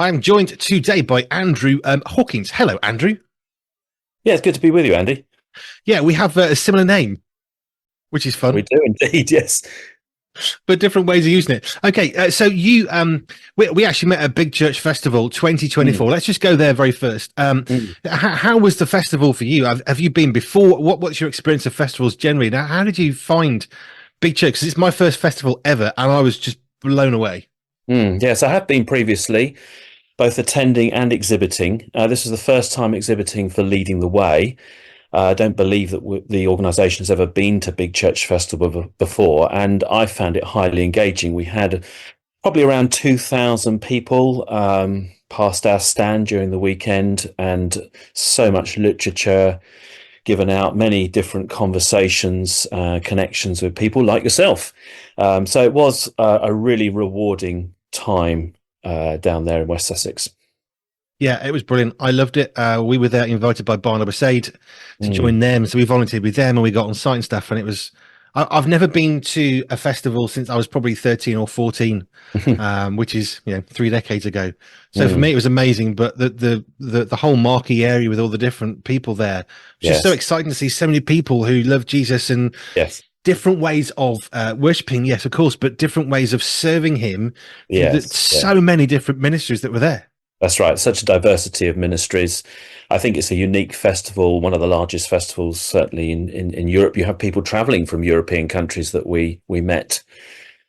I'm joined today by Andrew Hawkins. Hello, Andrew. Yeah, it's good to be with you, Andy. Yeah, we have a similar name, which is We fun, do indeed, yes. but different ways of using it. Okay, so we actually met at Big Church Festival 2024. Mm, Let's just go there very first. mm. How was the festival for you? Have you been before? What's your experience of festivals generally? Now, how did you find Big Church? Because it's my first festival ever, and I was just blown away. Yes, I have been previously, both attending and exhibiting. This was the first time exhibiting for Leading the Way. I don't believe that the organisation has ever been to Big Church Festival before, and I found it highly engaging. We had probably around 2,000 people past our stand during the weekend, and so much literature given out, many different conversations, connections with people like yourself. So it was a really rewarding time down there in West Sussex. Yeah, it was brilliant. I loved it. We were there invited by Barnabas Aid to Mm. join them. So we volunteered with them and we got on site and stuff. And it was, I've never been to a festival since I was probably 13 or 14, which is, 3 decades ago. So for me, Mm. it was amazing. But the whole Marquee area with all the different people there, it's just so Yes, exciting to see so many people who love Jesus and yes, different ways of worshiping. Yes, of course, but different ways of serving him through yes, yeah. so many different ministries that were there. That's right. Such a diversity of ministries. I think it's a unique festival, one of the largest festivals, certainly in Europe. You have people traveling from European countries that we met.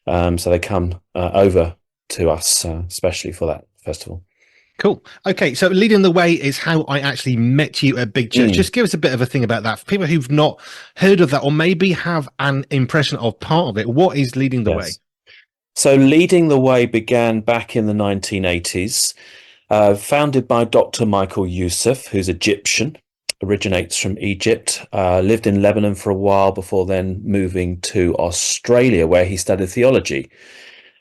So they come over to us, especially for that festival. Cool. Okay, so leading the way is how I actually met you at Big Church. Mm, Just give us a bit of a thing about that for people who've not heard of that, or maybe have an impression of part of it. What is leading the way? yes. So Leading the Way began back in the 1980s, founded by Dr Michael Youssef, who's Egyptian, originates from Egypt, lived in Lebanon for a while before then moving to Australia, where he studied theology.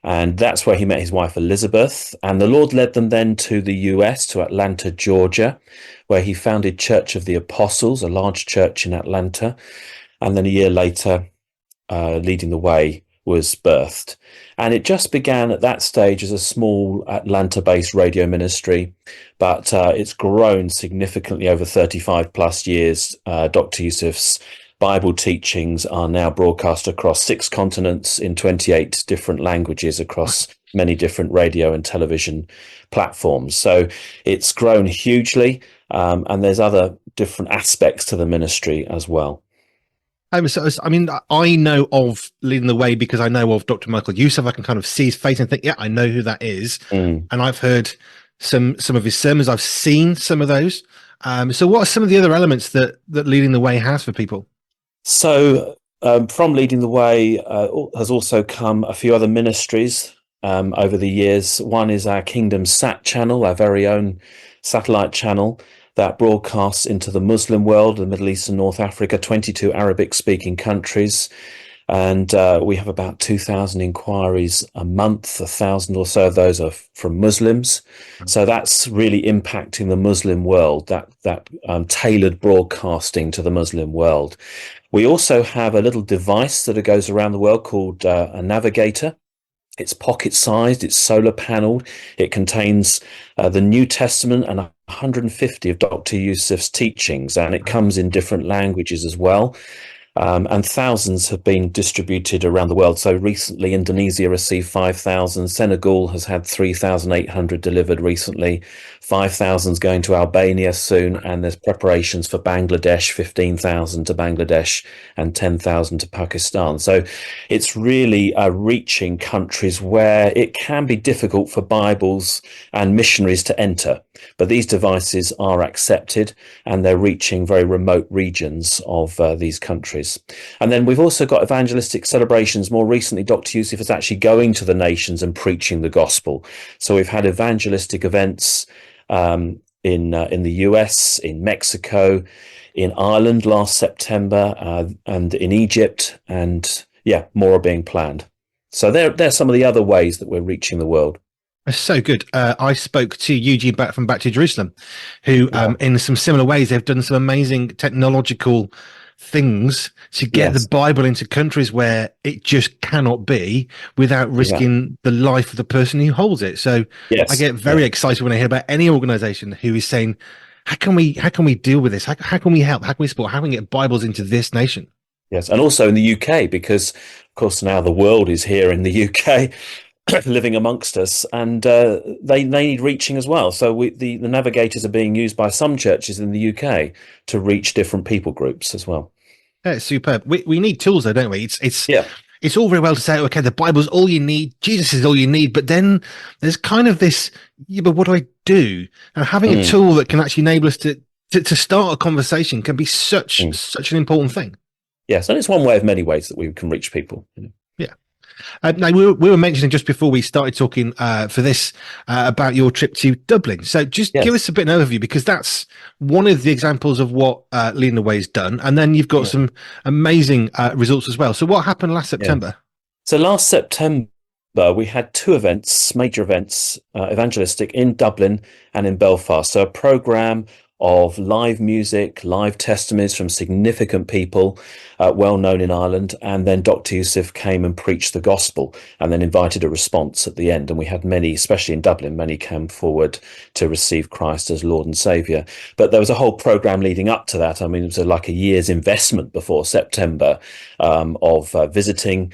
And that's where he met his wife, Elizabeth. And the Lord led them then to the US, to Atlanta, Georgia, where he founded Church of the Apostles, a large church in Atlanta. And then a year later, Leading the Way was birthed. And it just began at that stage as a small Atlanta-based radio ministry, but it's grown significantly over 35 plus years. Dr. Youssef's Bible teachings are now broadcast across 6 continents in 28 different languages across many different radio and television platforms. So it's grown hugely, and there's other different aspects to the ministry as well. I mean, I know of Leading the Way because I know of Dr. Michael Youssef. I can kind of see his face and think, yeah, I know who that is. Mm. And I've heard some of his sermons. I've seen some of those. So what are some of the other elements that Leading the Way has for people? So from Leading the Way has also come a few other ministries over the years. One is our Kingdom Sat channel, our very own satellite channel that broadcasts into the Muslim world, the Middle East and North Africa, 22 Arabic-speaking countries. And we have about 2,000 inquiries a month. 1,000 or so of those are from Muslims. So that's really impacting the Muslim world, that tailored broadcasting to the Muslim world. We also have a little device that goes around the world called a navigator. It's pocket-sized, it's solar panelled. It contains the New Testament and 150 of Dr. Youssef's teachings, and it comes in different languages as well. And thousands have been distributed around the world. So recently, Indonesia received 5,000. Senegal has had 3,800 delivered recently. 5,000 is going to Albania soon. And there's preparations for Bangladesh, 15,000 to Bangladesh and 10,000 to Pakistan. So it's really reaching countries where it can be difficult for Bibles and missionaries to enter. But these devices are accepted and they're reaching very remote regions of these countries. And then we've also got evangelistic celebrations. More recently, Dr. Youssef is actually going to the nations and preaching the gospel. So we've had evangelistic events in the US, in Mexico, in Ireland last September, and in Egypt. And yeah, more are being planned. So they're some of the other ways that we're reaching the world. That's so good. I spoke to Eugene Back to Jerusalem, who, Yeah. in some similar ways, they've done some amazing technological things to get the Yes, Bible into countries where it just cannot be without exactly. risking the life of the person who holds it. So I Yes, get yeah, very excited when I hear about any organization who is saying, how can we deal with this? How can we help? How can we support? How can we get Bibles into this nation? yes, and also in the UK, because of course now the world is here in the UK, living amongst us, and they need reaching as well. So the navigators are being used by some churches in the UK to reach different people groups as well. Yeah, it's superb. We need tools though, don't we? Yeah. It's all very well to say, okay, the Bible's all you need, Jesus is all you need, but then there's kind of this, yeah, but what do I do? And having a Mm, tool that can actually enable us to start a conversation can be mm. such an important thing. Yes, and it's one way of many ways that we can reach people. Yeah. Now we were mentioning just before we started talking for this about your trip to Dublin. So just give Yes. us a bit of an overview, because that's one of the examples of what Leading the Way's done, and then you've got Yeah. some amazing results as well. So what happened last Yeah. September? So last September, we had two events, major events, evangelistic in Dublin and in Belfast. So a program of live music, live testimonies from significant people, well known in Ireland. And then Dr. Youssef came and preached the gospel and then invited a response at the end. And we had many, especially in Dublin, many came forward to receive Christ as Lord and Saviour. But there was a whole program leading up to that. I mean, it was like a year's investment before September of visiting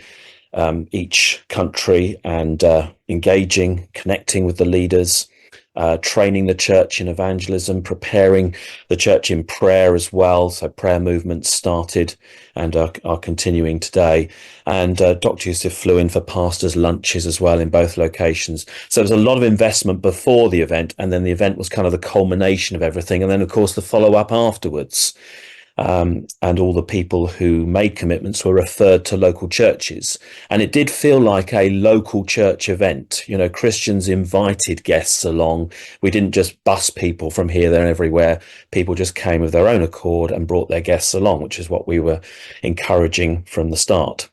each country and engaging, connecting with the leaders, training the church in evangelism, preparing the church in prayer as well. So prayer movements started and are continuing today. And Dr. Youssef flew in for pastors' lunches as well in both locations. So there's a lot of investment before the event, and then the event was kind of the culmination of everything. And then, of course, the follow-up afterwards. And all the people who made commitments were referred to local churches. And it did feel like a local church event. You know, Christians invited guests along. We didn't just bus people from here, there, and everywhere. People just came of their own accord and brought their guests along, which is what we were encouraging from the start.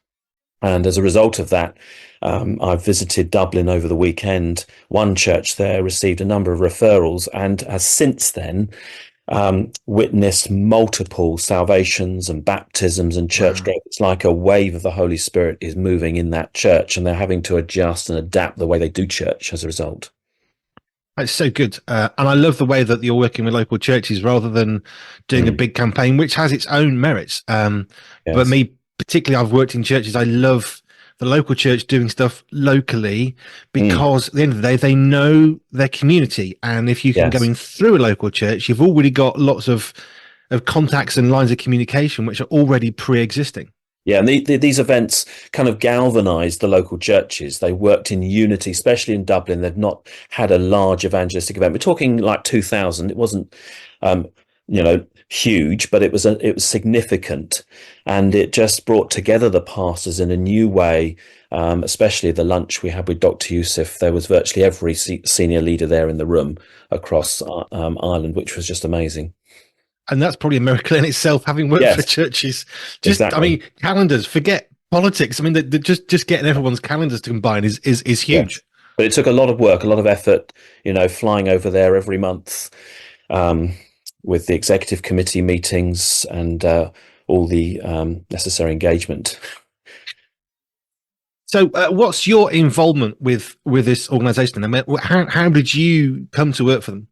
And as a result of that, I visited Dublin over the weekend. One church there received a number of referrals and has since then witnessed multiple salvations and baptisms and church Wow. growth. It's like a wave of the Holy Spirit is moving in that church, and they're having to adjust and adapt the way they do church as a result. It's so good. And I love the way that you're working with local churches rather than doing a Mm, big campaign, which has its own merits. But yes. me, particularly, I've worked in churches. I love the local church doing stuff locally, Mm, because at the end of the day, they know their community. And if you can go yes. in through a local church, you've already got lots of contacts and lines of communication, which are already pre-existing. Yeah, and these events kind of galvanized the local churches. They worked in unity, especially in Dublin. They've not had a large evangelistic event. We're talking like 2000. It wasn't, um, huge, but it was significant, and it just brought together the pastors in a new way. Especially the lunch we had with Dr. Youssef. There was virtually every senior leader there in the room across Ireland, which was just amazing. And that's probably a miracle in itself, having worked for Yes, churches. I exactly. mean, calendars, forget politics. I mean, just getting everyone's calendars to combine is huge. Yes. But it took a lot of work, a lot of effort, flying over there every month, um, with the executive committee meetings and all the necessary engagement. So, what's your involvement with this organisation? I mean, how did you come to work for them?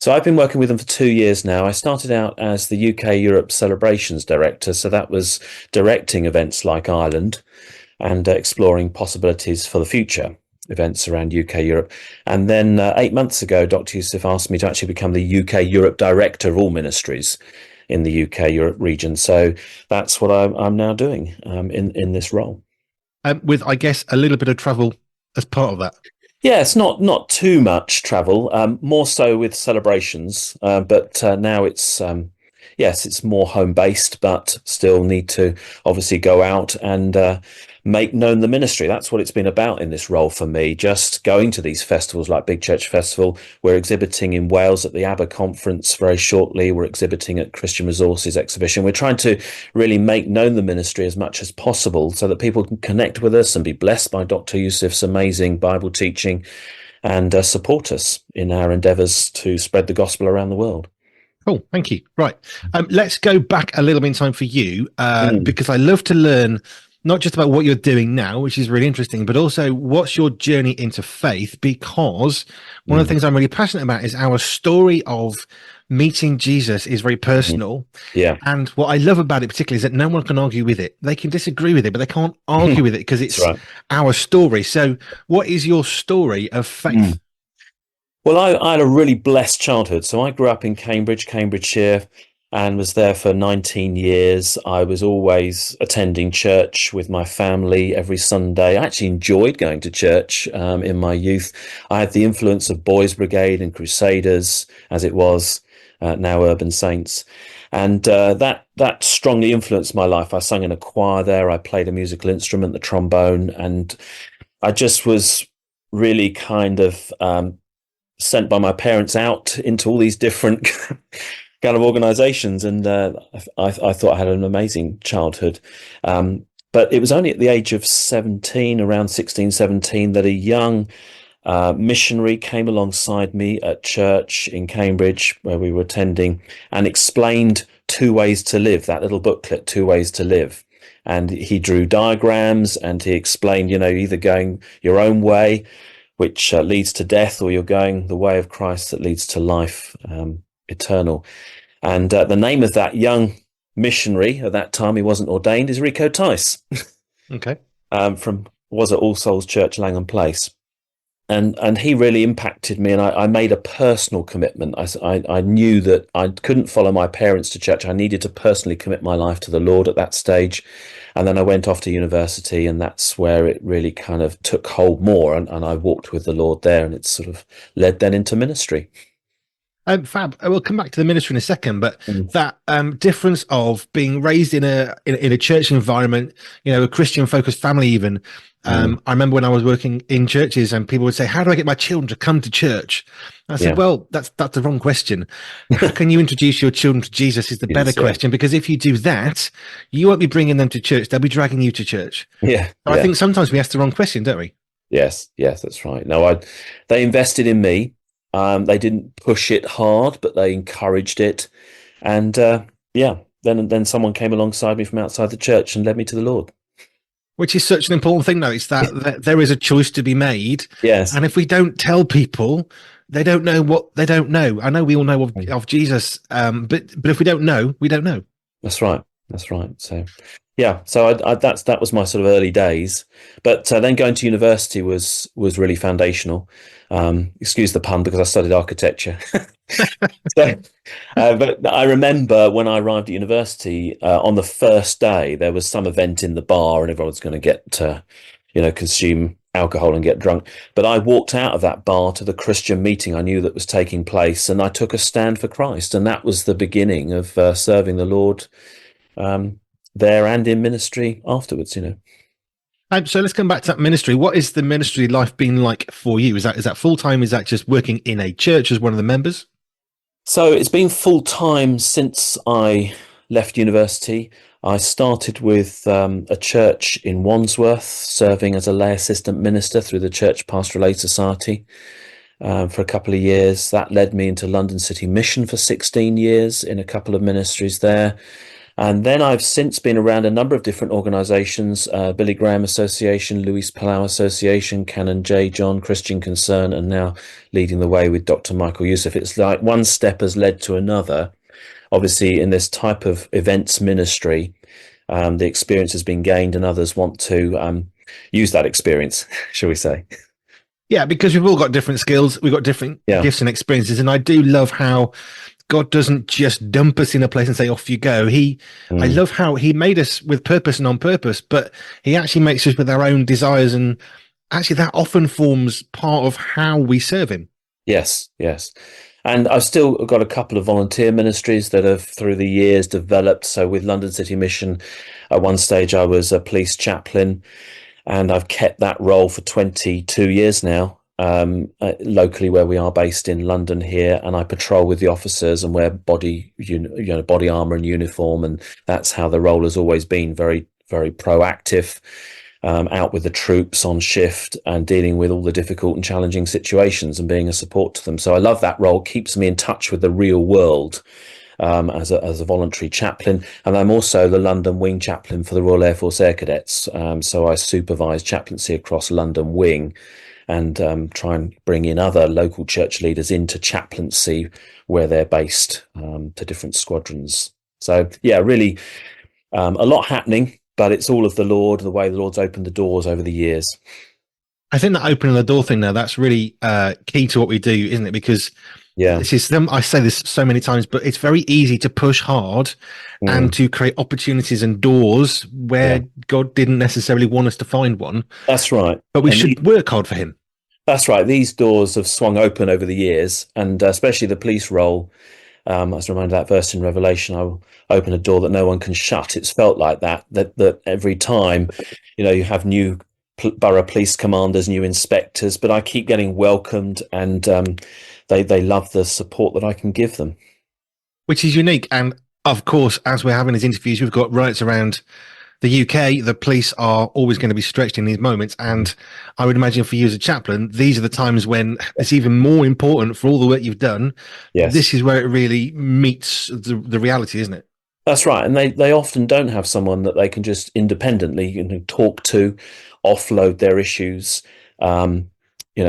So I've been working with them for 2 years now. I started out as the UK Europe Celebrations Director. So that was directing events like Ireland and exploring possibilities for the future events around UK Europe. And then 8 months ago, Dr. Youssef asked me to actually become the UK Europe Director of all ministries in the UK Europe region. So that's what I'm now doing in this role. With, I guess, a little bit of travel as part of that. Yeah, it's not too much travel, more so with celebrations, but now it's yes, it's more home based, but still need to obviously go out and make known the ministry. That's what it's been about in this role for me. Just going to these festivals like Big Church Festival. We're exhibiting in Wales at the ABBA conference very shortly. We're exhibiting at Christian Resources exhibition. We're trying to really make known the ministry as much as possible so that people can connect with us and be blessed by Dr. Youssef's amazing Bible teaching and support us in our endeavours to spread the gospel around the world. Cool, thank you. Right, let's go back a little bit in time for you, Mm, because I love to learn not just about what you're doing now, which is really interesting, but also what's your journey into faith. Because one of the mm, things I'm really passionate about is our story of meeting Jesus is very mm. personal. Yeah, And what I love about it particularly is that no one can argue with it. They can disagree with it, but they can't argue with it because that's it's right. our story. So, what is your story of faith? Mm. Well, I had a really blessed childhood. So I grew up in Cambridge, Cambridgeshire, and was there for 19 years. I was always attending church with my family every Sunday. I actually enjoyed going to church in my youth. I had the influence of Boys Brigade and Crusaders, as it was, now Urban Saints. And that strongly influenced my life. I sung in a choir there. I played a musical instrument, the trombone, and I just was really kind of sent by my parents out into all these different kind of organizations. And I thought I had an amazing childhood. But it was only at the age of 17, around 16, 17, that a young missionary came alongside me at church in Cambridge, where we were attending, and explained Two Ways to Live, that little booklet, Two Ways to Live. And he drew diagrams and he explained, either going your own way, which leads to death, or you're going the way of Christ that leads to life eternal. And the name of that young missionary at that time, he wasn't ordained, is Rico Tice, Okay. was at All Souls Church, Langham Place. And he really impacted me, and I made a personal commitment. I knew that I couldn't follow my parents to church. I needed to personally commit my life to the Lord at that stage. And then I went off to university, and that's where it really kind of took hold more. And I walked with the Lord there, and it sort of led then into ministry. Fab. We'll come back to the ministry in a second, but Mm, that difference of being raised in a church environment, a Christian focused family, even. mm, I remember when I was working in churches, and people would say, "How do I get my children to come to church?" And I said, yeah. "Well, that's the wrong question. How can you introduce your children to Jesus? Is the better Jesus, yeah. question, because if you do that, you won't be bringing them to church; they'll be dragging you to church." Yeah, So I yeah. think sometimes we ask the wrong question, don't we? Yes, yes, that's right. No, they invested in me. They didn't push it hard, but they encouraged it. And yeah, then someone came alongside me from outside the church and led me to the Lord. Which is such an important thing, though. It's that there is a choice to be made. Yes. And if we don't tell people, they don't know what they don't know. I know we all know of Jesus, but if we don't know, we don't know. That's right. That's right. So, yeah. So that was my sort of early days, but then going to university was really foundational. Excuse the pun, because I studied architecture. So, but I remember when I arrived at university, on the first day there was some event in the bar, and everyone's going to get consume alcohol and get drunk. But I walked out of that bar to the Christian meeting I knew that was taking place, and I took a stand for Christ, and that was the beginning of serving the Lord there and in ministry afterwards. So let's come back to that ministry. What is the ministry life been like for you? Is that full time? Is that just working in a church as one of the members? So it's been full time since I left university. I started with a church in Wandsworth, serving as a lay assistant minister through the Church Pastoral Aid Society for a couple of years. That led me into London City Mission for 16 years in a couple of ministries there. And then I've since been around a number of different organisations, Billy Graham Association, Luis Palau Association, Canon J. John, Christian Concern, and now leading the way with Dr Michael Youssef. It's like one step has led to another. Obviously, in this type of events ministry, the experience has been gained, and others want to use that experience, shall we say. Yeah, because we've all got different skills, we've got different Yeah. gifts and experiences, and I do love how God doesn't just dump us in a place and say, off you go. I love how he made us with purpose and on purpose, but he actually makes us with our own desires. And actually that often forms part of how we serve him. Yes, yes. And I've still got a couple of volunteer ministries that have through the years developed. So with London City Mission, at one stage I was a police chaplain, and I've kept that role for 22 years now. Locally where we are based in London here, and I patrol with the officers and wear body armor and uniform, and that's how the role has always been, very, very proactive. out with the troops on shift and dealing with all the difficult and challenging situations and being a support to them. So I love that role. It keeps me in touch with the real world as a voluntary chaplain. And I'm also the London Wing chaplain for the Royal Air Force Air Cadets. So I supervise chaplaincy across London Wing and try and bring in other local church leaders into chaplaincy where they're based to different squadrons. So, yeah, really a lot happening, but it's all of the Lord, the way the Lord's opened the doors over the years. I think that opening the door thing now, that's really key to what we do, isn't it? Because this is them. I say this so many times, but it's very easy to push hard and to create opportunities and doors where God didn't necessarily want us to find one. That's right. But we should work hard for him. That's right. These doors have swung open over the years, and especially the police role. I was reminded of that verse in Revelation, I will open a door that no one can shut. It's felt like that every time, you have new borough police commanders, new inspectors, but I keep getting welcomed, and they love the support that I can give them. Which is unique. And of course, as we're having these interviews, we've got riots around the UK. The police are always going to be stretched in these moments. And I would imagine for you as a chaplain, these are the times when it's even more important for all the work you've done. Yes. This is where it really meets the reality, isn't it? That's right. And they often don't have someone that they can just independently talk to, offload their issues,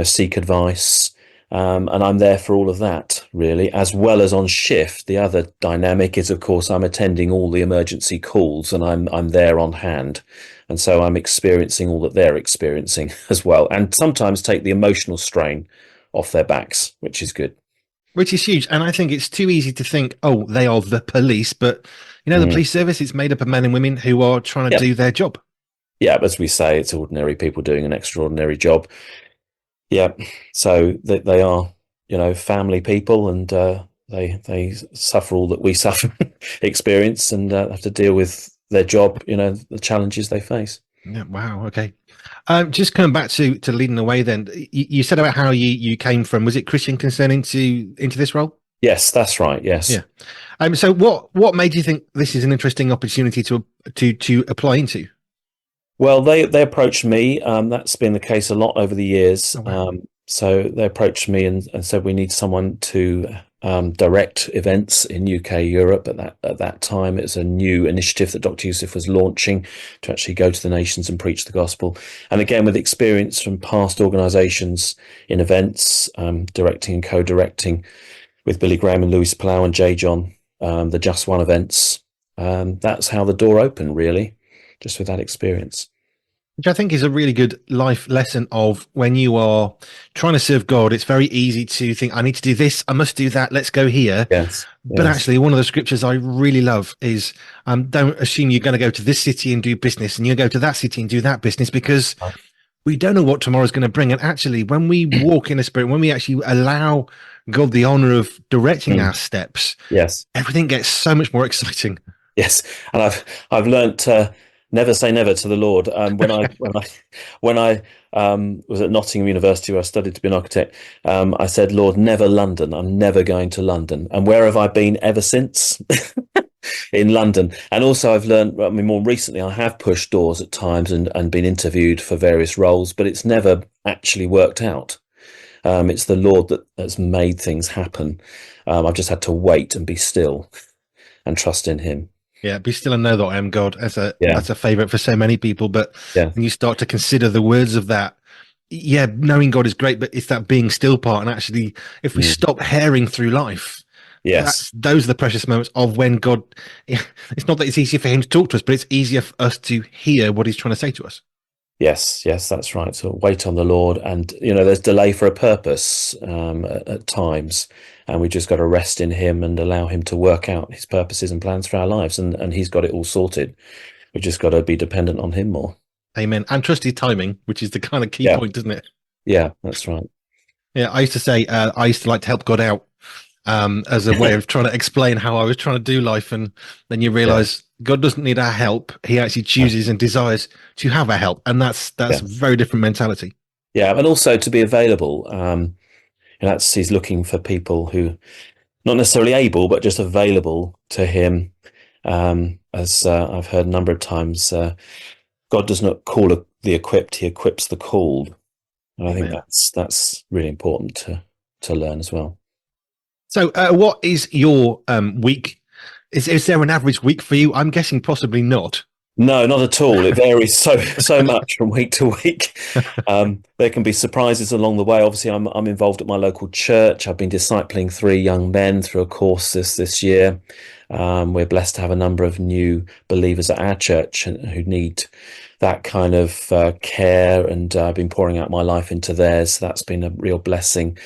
seek advice. And I'm there for all of that, really, as well as on shift. The other dynamic is, of course, I'm attending all the emergency calls and I'm there on hand. And so I'm experiencing all that they're experiencing as well. And sometimes take the emotional strain off their backs, which is good. Which is huge. And I think it's too easy to think, oh, they are the police. But, the police service, it's made up of men and women who are trying to do their job. Yeah, as we say, it's ordinary people doing an extraordinary job. Yeah, so they are, family people, and they suffer all that we suffer, experience, and have to deal with their job, the challenges they face. Yeah, wow, okay. Just coming back to leading the way then, you said about how you came from, was it Christian Concern into this role? Yes, that's right, yes. Yeah. So what made you think this is an interesting opportunity to apply into? Well, they approached me. That's been the case a lot over the years. Oh, wow. So they approached me and said we need someone to direct events in UK, Europe. At that time, it was a new initiative that Dr. Youssef was launching to actually go to the nations and preach the gospel. And again, with experience from past organisations in events, directing and co-directing with Billy Graham and Louis Palau and J. John, the Just One events. That's how the door opened, really. Just with that experience. Which I think is a really good life lesson of when you are trying to serve God, it's very easy to think, I need to do this, I must do that, let's go here. Yes. But actually, one of the scriptures I really love is don't assume you're going to go to this city and do business and you go to that city and do that business, because we don't know what tomorrow's going to bring. And actually, when we walk in the Spirit, when we actually allow God the honor of directing our steps, everything gets so much more exciting. Yes. And I've learnt never say never to the Lord. When I was at Nottingham University, where I studied to be an architect, I said, Lord, never London. I'm never going to London. And where have I been ever since? In London. And also I've learned, more recently, I have pushed doors at times and been interviewed for various roles, but it's never actually worked out. It's the Lord that's made things happen. I've just had to wait and be still and trust in him. Yeah, be still and know that I am God. That's a favorite for so many people. But when you start to consider the words of that, knowing God is great, but it's that being still part. And actually, if we stop herring through life, those are the precious moments of when God, it's not that it's easier for him to talk to us, but it's easier for us to hear what he's trying to say to us. Yes, that's right. So wait on the Lord, and there's delay for a purpose at times, and we just got to rest in him and allow him to work out his purposes and plans for our lives, and he's got it all sorted. We've just got to be dependent on him more. Amen. And trust his timing, which is the kind of key point, isn't it? Yeah, that's right. Yeah, I used to say I used to like to help God out as a way of trying to explain how I was trying to do life, and then you realize God doesn't need our help. He actually chooses and desires to have our help, and that's a very different mentality. Yeah, and also to be available. He's looking for people who not necessarily able, but just available to him. As I've heard a number of times, God does not call the equipped, he equips the called. And I think Amen. that's really important to learn as well. So, what is your week? Is there an average week for you? I'm guessing possibly not. No, not at all. It varies so much from week to week. There can be surprises along the way. Obviously, I'm involved at my local church. I've been discipling 3 young men through a course this year. We're blessed to have a number of new believers at our church who need that kind of care, and I've been pouring out my life into theirs. So that's been a real blessing.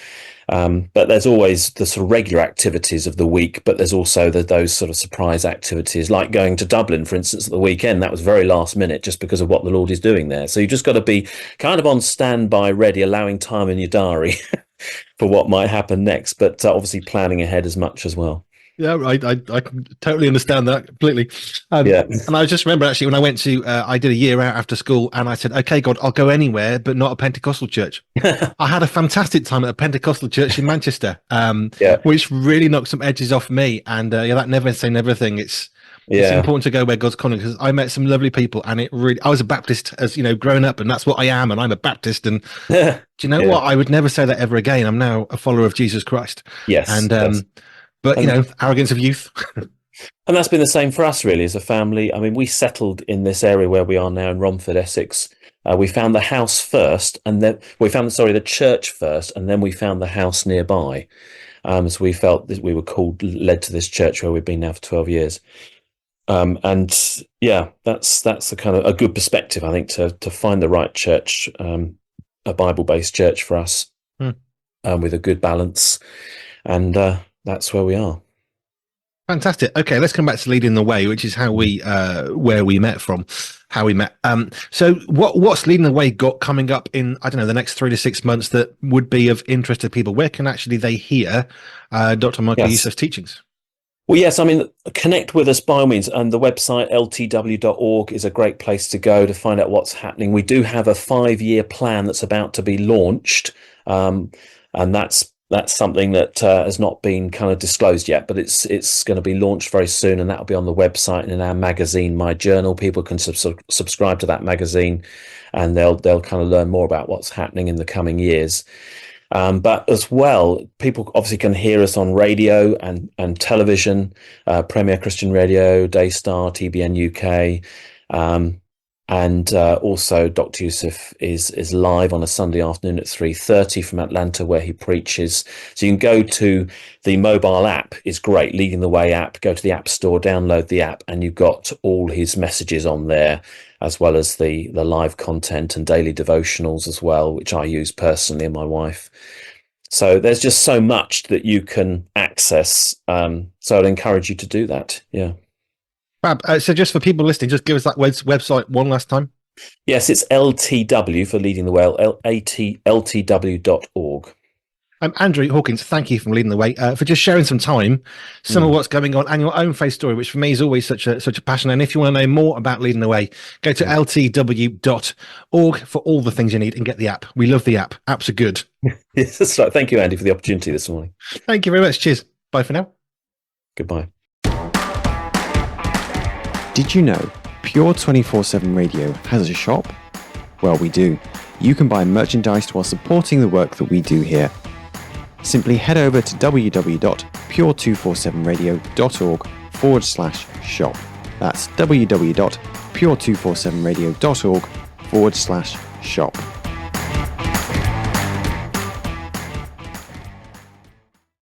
But there's always the sort of regular activities of the week, but there's also those sort of surprise activities, like going to Dublin, for instance, at the weekend. That was very last minute just because of what the Lord is doing there. So you just got to be kind of on standby, ready, allowing time in your diary for what might happen next, but obviously planning ahead as much as well. Yeah, I can totally understand that completely. Yeah. And I just remember actually when I went to, I did a year out after school, and I said, okay, God, I'll go anywhere, but not a Pentecostal church. I had a fantastic time at a Pentecostal church in Manchester, which really knocked some edges off me. And that never say never thing. It's important to go where God's calling, because I met some lovely people, and I was a Baptist as growing up, and that's what I am, and I'm a Baptist. And do you know what? I would never say that ever again. I'm now a follower of Jesus Christ. Yes. And but arrogance of youth. And that's been the same for us, really, as a family. I mean, we settled in this area where we are now in Romford, Essex. We found the house first, and then we found the church first, and then we found the house nearby. So we felt that we were led to this church where we've been now for 12 years. And that's a kind of a good perspective, I think, to find the right church, a Bible-based church for us, with a good balance, and that's where we are. Fantastic. Okay, let's come back to Leading the Way, which is how where we met from, how we met. So what's Leading the Way got coming up in, I don't know, the next 3 to 6 months that would be of interest to people? Where can actually they hear Dr. Michael Youssef's teachings? Well, yes, I mean, connect with us by all means. And the website, ltw.org, is a great place to go to find out what's happening. We do have a 5-year plan that's about to be launched. And that's something that has not been kind of disclosed yet, but it's going to be launched very soon, and that'll be on the website and in our magazine, My Journal. People can subscribe to that magazine, and they'll kind of learn more about what's happening in the coming years. But as well, people obviously can hear us on radio and television, Premier Christian Radio, Daystar, TBN UK, and also Dr. Youssef is live on a Sunday afternoon at 3:30 from Atlanta, where he preaches. So you can go to the mobile app, is great, Leading the Way app. Go to the App Store, download the app, and you've got all his messages on there, as well as the live content and daily devotionals as well, which I use personally and my wife. So there's just so much that you can access. So I'd encourage you to do that. Yeah. Fab. So just for people listening, just give us that website one last time. Yes, it's LTW for Leading the Way, ltw.org. Andrew Hawkins, thank you for Leading the Way, for just sharing some time, some of what's going on, and your own faith story, which for me is always such a passion. And if you want to know more about Leading the Way, go to ltw.org for all the things you need, and get the app. We love the app. Apps are good. Yes, that's right. Thank you, Andy, for the opportunity this morning. Thank you very much. Cheers. Bye for now. Goodbye. Did you know Pure 24/7 Radio has a shop? Well, we do. You can buy merchandise while supporting the work that we do here. Simply head over to www.pure247radio.org/shop. That's www.pure247radio.org/shop.